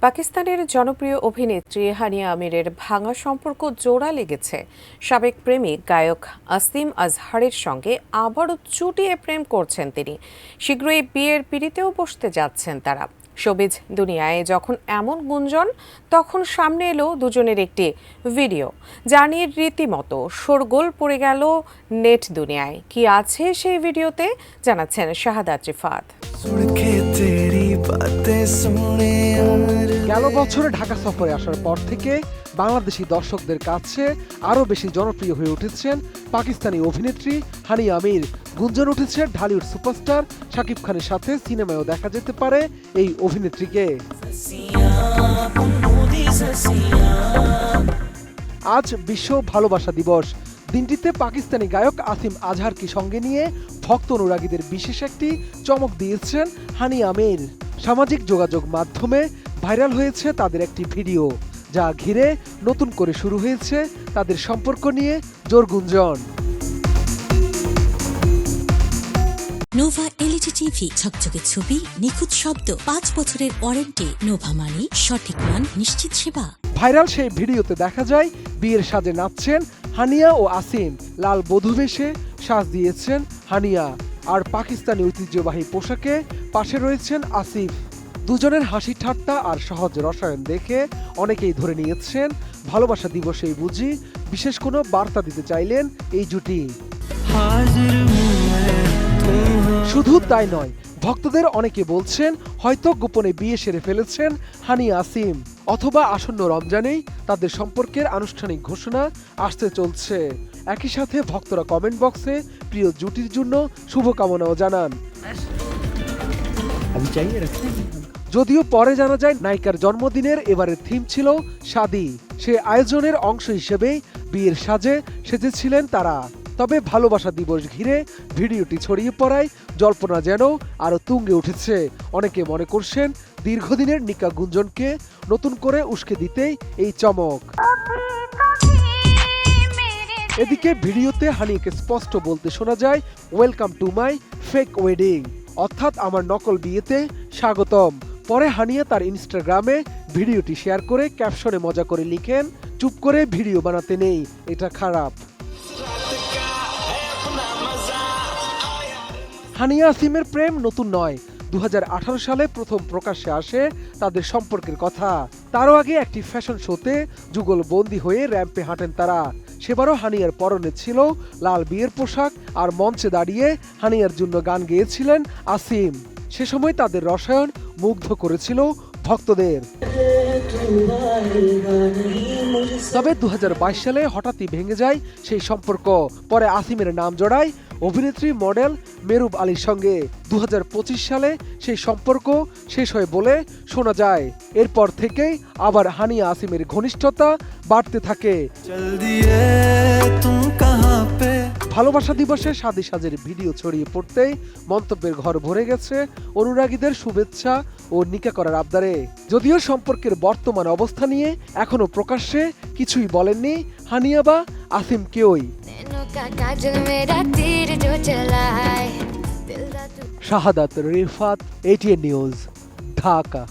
পাকিস্তানের জনপ্রিয় অভিনেত্রী হানিয়া আমিরের ভাঙা সম্পর্ক জোড়া লেগেছে। সাবেক প্রেমিক গায়ক আসিম আজহারের সঙ্গে আবারও চুটিয়ে প্রেম করছেন তিনি। শীঘ্রই বিয়ের পিঁড়িতেও বসতে যাচ্ছেন তারা। শোবিজ দুনিয়ায় যখন এমন গুঞ্জন, তখন সামনে এলো দুজনের একটি ভিডিও, যা নিয়ে রীতিমতো শোরগোল পড়ে গেল নেট দুনিয়ায়। কি আছে সেই ভিডিওতে, জানাচ্ছেন শাহাদাত রিফাত। গেল বছরে ঢাকা সফরে আসার পর থেকে বাংলাদেশি দর্শকদের কাছে আরও বেশি জনপ্রিয় হয়ে উঠেছেন পাকিস্তানি অভিনেত্রী হানিয়া আমির। গুঞ্জন উঠেছে ঢালিউড সুপারস্টার শাকিব খানের সাথে সিনেমায়ও দেখা যেতে পারে এই অভিনেত্রীকে। আজ বিশ্ব ভালোবাসা দিবস। দিনটিতে পাকিস্তানি গায়ক আসিম আজহারকে সঙ্গে নিয়ে ভক্ত অনুরাগীদের বিশেষ একটি চমক দিয়েছেন হানিয়া আমির। সামাজিক যোগাযোগ মাধ্যমে ভাইরাল হয়েছে তাদের একটি ভিডিও, যা ঘিরে নতুন করে শুরু হয়েছে তাদের সম্পর্ক নিয়ে জোর গুঞ্জন। নোভা এলইডি টিভি, ঝকঝকে ছবি, নিখুঁত শব্দ, 5 বছরের ওয়ারেন্টি। নোভা মানে সঠিক মান, নিশ্চিত সেবা। ভাইরাল সেই ভিডিওতে দেখা যায় বিয়ের সাজে নাচছেন হানিয়া ও আসিম। লাল বধূ বেশে সাজ দিয়েছেন হানিয়া, আর পাকিস্তানি ঐতিহ্যবাহী পোশাকে পাশে রয়েছেন আসিফ। দুজনের হাসি ঠাট্টা আর সহজ রসায়ন দেখে অনেকেই ধরে নিয়েছেন ভালোবাসা দিবসেই বুঝি বিশেষ কোনো বার্তা দিতে চাইলেন এই জুটি। শুধু তাই নয়, ভক্তদের অনেকে বলছেন হয়তো গোপনে বিয়ে সেরে ফেলেছেন হানিয়া আসিম, অথবা আসন্ন রমজানেই তাদের সম্পর্কের আনুষ্ঠানিক ঘোষণা আসতে চলছে। একই সাথে ভক্তরা কমেন্ট বক্সে প্রিয় জুটির জন্য শুভকামনাও জানান। যদিও পরে জানা যায় নায়িকার জন্মদিনের এবারের থিম ছিল শাদি। সে আয়োজনের অংশ হিসেবেই বিয়ের সাজে সেজেছিলেন তারা। তবে ভালোবাসা দিবস ঘিরে ভিডিওটি ছড়িয়ে পড়ায় জল্পনা যেন আরো তুঙ্গে উঠেছে। অনেকে মনে করছেন দীর্ঘদিনের নিকা গুঞ্জনকে নতুন করে উস্কে দিতেই এই চমক। এদিকে ভিডিওতে হানিয়াকে স্পষ্ট বলতে শোনা যায়, welcome to my fake wedding, অর্থাৎ আমার নকল বিয়েতে স্বাগতম। পরে হানিয়া তার ইনস্টাগ্রামে ভিডিওটি শেয়ার করে ক্যাপশনে মজা করে লিখেন, চুপ করে ভিডিও বানাতে নেই, এটা খারাপ। হানিয়া আসিমের প্রেম নতুন নয়। 2018 সালে প্রথম প্রকাশ্যে আসে তাদের সম্পর্কের কথা। তারও আগে একটি ফ্যাশন শোতে যুগলবন্দি হয়ে র্যাম্পে হাঁটেন তারা। সেবারও হানিয়ার পরনে ছিল লাল বিয়ের পোশাক, আর মঞ্চে দাঁড়িয়ে হানিয়ার জন্য গান গেয়েছিলেন আসিম। সে সময় তাদের রসায়ন মুগ্ধ করেছিল ভক্তদের। তবে 2022 সালে হঠাৎই ভেঙে যায় সেই সম্পর্ক। পরে আসিমের নাম জড়ায় অভিনেত্রী মডেল মেহরুব আলীর সঙ্গে। 2025 সালে সেই সম্পর্ক শেষ হয় বলে শোনা যায়। এরপর থেকেই আবার হানিয়া আসিমের ঘনিষ্ঠতা বাড়তে থাকে। ভালোবাসা দিবসে শাদি সাজের ভিডিও ছড়িয়ে পড়তেই মন্তব্যের ঘর ভরে গেছে অনুরাগীদের শুভেচ্ছা ও নিকা করার আবদারে। যদিও সম্পর্কের বর্তমান অবস্থা নিয়ে এখনো প্রকাশ্যে কিছুই বলেননি হানিয়া বা আসিম কেউই। শাহাদাত রিফাত, ATN নিউজ, ঢাকা।